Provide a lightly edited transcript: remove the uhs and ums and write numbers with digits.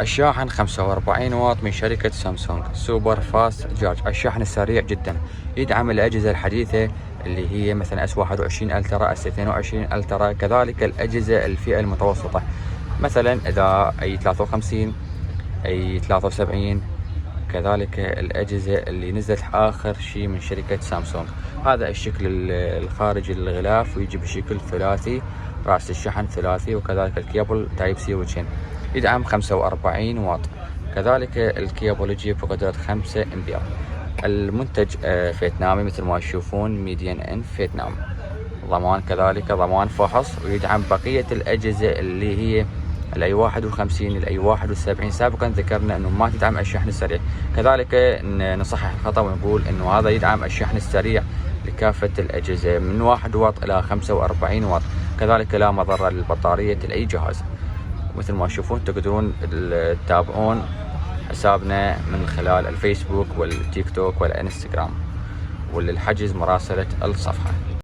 الشاحن 45 واط من شركة سامسونج سوبر فاست جارج. الشحن السريع جدا، يدعم الأجهزة الحديثة اللي هي مثلا اس 21 الترا، اس 22 الترا، كذلك الأجهزة الفئة المتوسطة، مثلا إذا أي 53 أي 73، كذلك الأجهزة اللي نزلت آخر شيء من شركة سامسونج. هذا الشكل الخارجي للغلاف، ويجي بشكل ثلاثي، رأس الشحن ثلاثي، وكذلك الكيبل تايب سي وتشين، يدعم 45 واط، كذلك الكيبل يجي بقدرة 5 امبير. المنتج فيتنامي مثل ما تشوفون، ميديان ان فيتنام، ضمان كذلك ضمان فحص، ويدعم بقية الأجهزة اللي هي الاي 51 الاي 71. سابقا ذكرنا انه ما تدعم الشحن السريع، كذلك نصحح الخطأ ونقول انه هذا يدعم الشحن السريع لكافة الأجهزة من 1 واط الى 45 واط، كذلك لا مضرة للبطارية اي جهاز. مثل ما تشوفون تقدرون تتابعون حسابنا من خلال الفيسبوك والتيك توك والانستغرام، وللحجز مراسلة الصفحة.